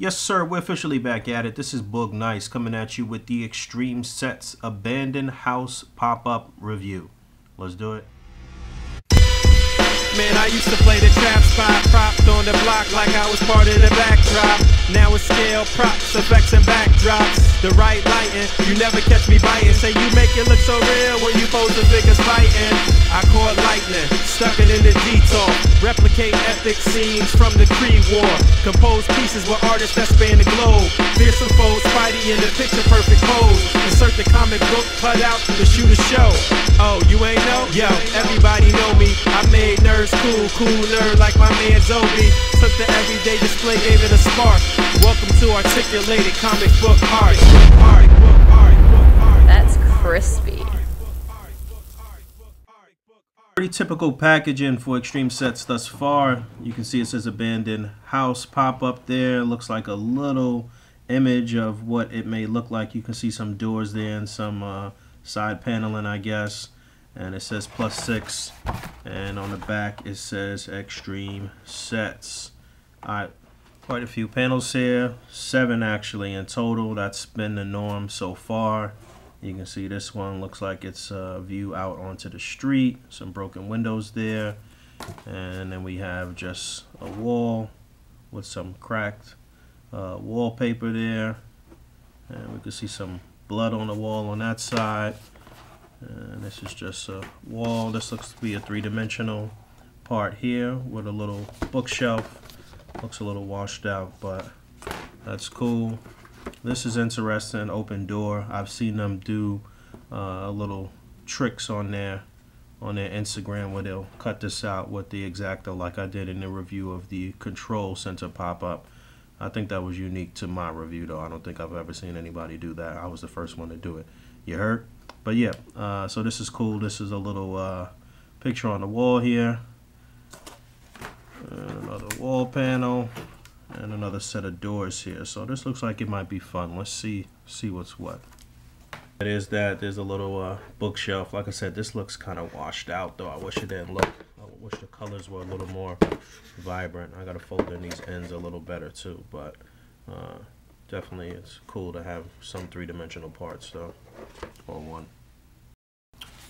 Yes, sir, we're officially back at it. This is Boog Nice coming at you with the Extreme Sets Abandoned House Pop-Up Review. Let's do it. Man, I used to play the trap spot, propped on the block like I was part of the backdrop. Now it's scale, props, effects, and backdrops. The right lighting, you never catch me biting. Say you make it look so real when you pose the figures fighting. I caught lightning, stuck it in the detour. Replicate epic scenes from the Creed War. Compose pieces with artists that span the globe. Fearsome foes, Spidey in the picture perfect pose. Insert the comic book cut out to shoot a show. Oh, you ain't know? Yo, everybody know me. I made nerds cool nerd like my man Zobi. Took the everyday display, gave it a spark. Welcome to articulated comic book art. That's crispy. Pretty typical packaging for Extreme Sets thus far. You can see it says Abandoned House pop-up there. Looks like a little image of what it may look like. You can see some doors there and some side paneling, I guess. And it says +6, and on the back it says Extreme Sets. Alright, quite a few panels here, 7 actually in total. That's been the norm so far. You can see this one looks like it's a view out onto the street, some broken windows there, and then we have just a wall with some cracked wallpaper there, and we can see some blood on the wall on that side. And this is just a wall. This looks to be a 3-dimensional part here with a little bookshelf. Looks a little washed out, but that's cool. This is interesting. Open door. I've seen them do little tricks on their Instagram where they'll cut this out with the X-Acto, like I did in the review of the control center pop-up. I think that was unique to my review, though. I don't think I've ever seen anybody do that. I was the first one to do it. You heard? But yeah, so this is cool. This is a little picture on the wall here. And another wall panel. And another set of doors here. So this looks like it might be fun. Let's see what's what. It is that. There's a little bookshelf. Like I said, this looks kind of washed out, though. I wish it didn't look. I wish the colors were a little more vibrant. I got to fold in these ends a little better, too. But definitely it's cool to have some 3-dimensional parts, though, on one.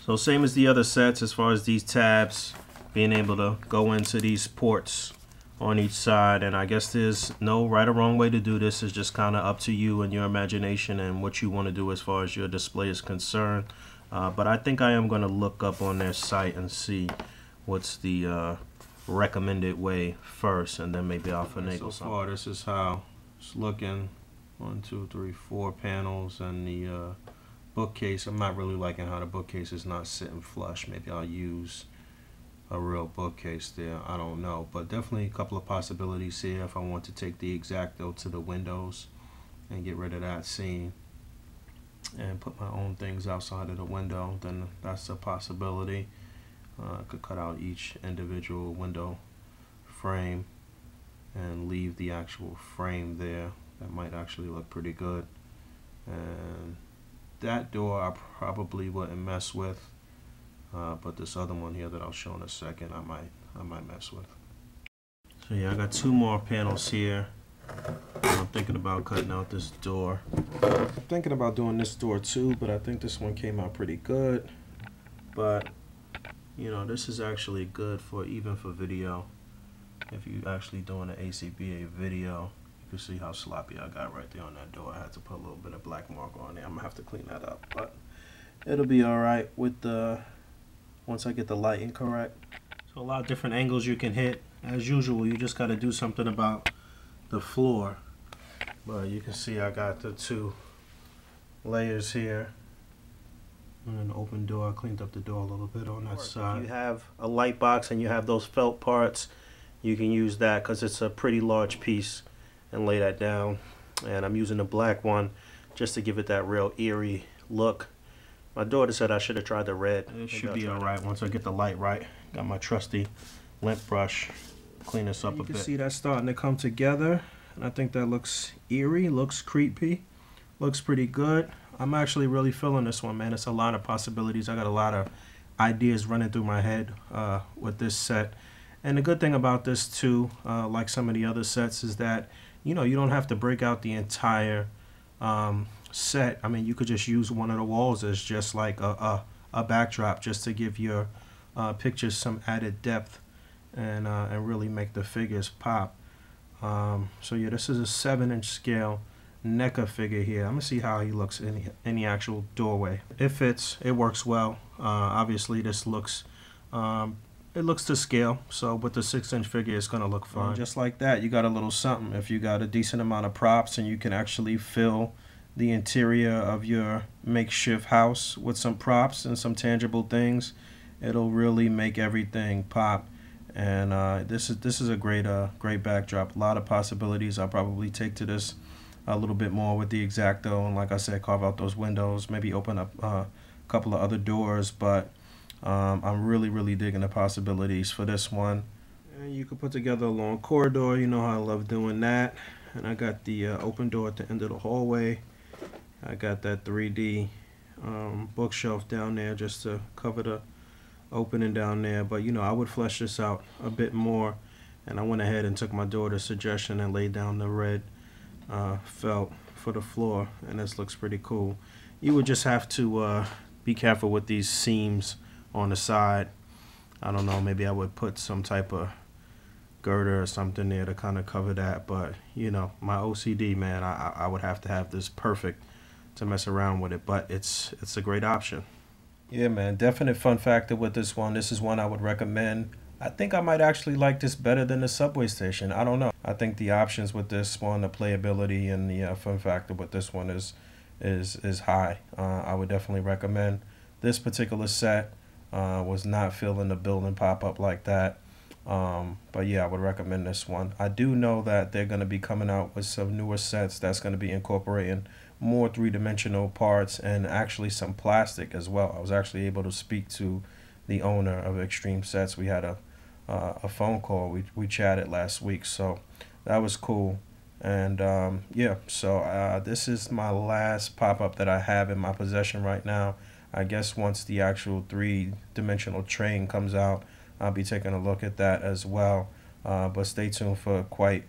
So same as the other sets as far as these tabs, being able to go into these ports on each side. And I guess there's no right or wrong way to do this. It's just kind of up to you and your imagination and what you want to do as far as your display is concerned. But I think I am going to look up on their site and see what's the recommended way first, and then maybe I'll finagle something. So far, this is how it's looking. 1, 2, 3, 4 panels, and the bookcase. I'm not really liking how the bookcase is not sitting flush. Maybe I'll use a real bookcase there. I don't know, but definitely a couple of possibilities here. If I want to take the X-Acto to the windows and get rid of that scene and put my own things outside of the window, then that's a possibility. I could cut out each individual window frame and leave the actual frame there. That might actually look pretty good. And that door I probably wouldn't mess with, but this other one here that I'll show in a second, I might mess with. So yeah, I got 2 more panels here. I'm thinking about cutting out this door. I'm thinking about doing this door too, but I think this one came out pretty good. But you know, this is actually good for even for video. If you're actually doing an A.C.B.A. video, you can see how sloppy I got right there on that door. I had to put a little bit of black marker on there. I'm gonna have to clean that up, but it'll be all right with the once I get the lighting correct. So a lot of different angles you can hit. As usual, you just got to do something about the floor. But you can see I got the 2 layers here. And an open door. I cleaned up the door a little bit on that side. If you have a light box and you have those felt parts, you can use that because it's a pretty large piece, and lay that down. And I'm using the black one just to give it that real eerie look. My daughter said I should have tried the red. It should be all right once I get the light right. Got my trusty lint brush. Clean this up a bit. You can see that's starting to come together, and I think that looks eerie, looks creepy, looks pretty good. I'm actually really feeling this one, man. It's a lot of possibilities. I got a lot of ideas running through my head with this set. And the good thing about this too, like some of the other sets, is that you know, you don't have to break out the entire set. I mean, you could just use one of the walls as just like a backdrop, just to give your pictures some added depth and really make the figures pop. So yeah, this is a 7-inch scale NECA figure here. I'm gonna see how he looks in the actual doorway. It fits, it works well. Obviously this looks it looks to scale, so with the 6-inch figure it's gonna look fine. Just like that, you got a little something. If you got a decent amount of props and you can actually fill the interior of your makeshift house with some props and some tangible things, it'll really make everything pop. And this is a great backdrop. A lot of possibilities. I'll probably take to this a little bit more with the X-Acto, and like I said, carve out those windows, maybe open up a couple of other doors. But I'm really digging the possibilities for this one. And you could put together a long corridor. You know how I love doing that. And I got the open door at the end of the hallway. I got that 3D bookshelf down there just to cover the opening down there. But you know, I would flesh this out a bit more, and I went ahead and took my daughter's suggestion and laid down the red felt for the floor, and this looks pretty cool. You would just have to be careful with these seams on the side. I don't know, maybe I would put some type of girder or something there to kind of cover that. But you know, my OCD, man, I would have to have this perfect to mess around with it. But it's a great option. Yeah, man, definite fun factor with this one. This is one I would recommend. I think I might actually like this better than the subway station. I don't know. I think the options with this one, the playability and the fun factor with this one is high. I would definitely recommend this particular set. Was not feeling the building pop up like that. But yeah, I would recommend this one. I do know that they're going to be coming out with some newer sets that's going to be incorporating more three-dimensional parts and actually some plastic as well. I was actually able to speak to the owner of Extreme Sets. We had a phone call. We chatted last week, so that was cool. And yeah, so this is my last pop-up that I have in my possession right now. I guess once the actual three-dimensional train comes out, I'll be taking a look at that as well. But stay tuned for quite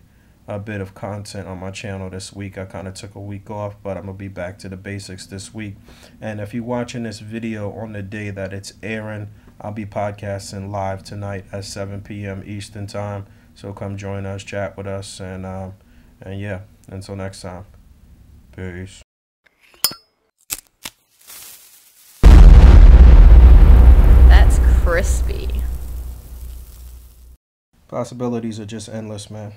a bit of content on my channel this week. I kind of took a week off, but I'm gonna be back to the basics this week. And if you're watching this video on the day that it's airing, I'll be podcasting live tonight at 7 p.m. Eastern time. So come join us, chat with us, and yeah, until next time, peace. That's crispy. Possibilities are just endless, man.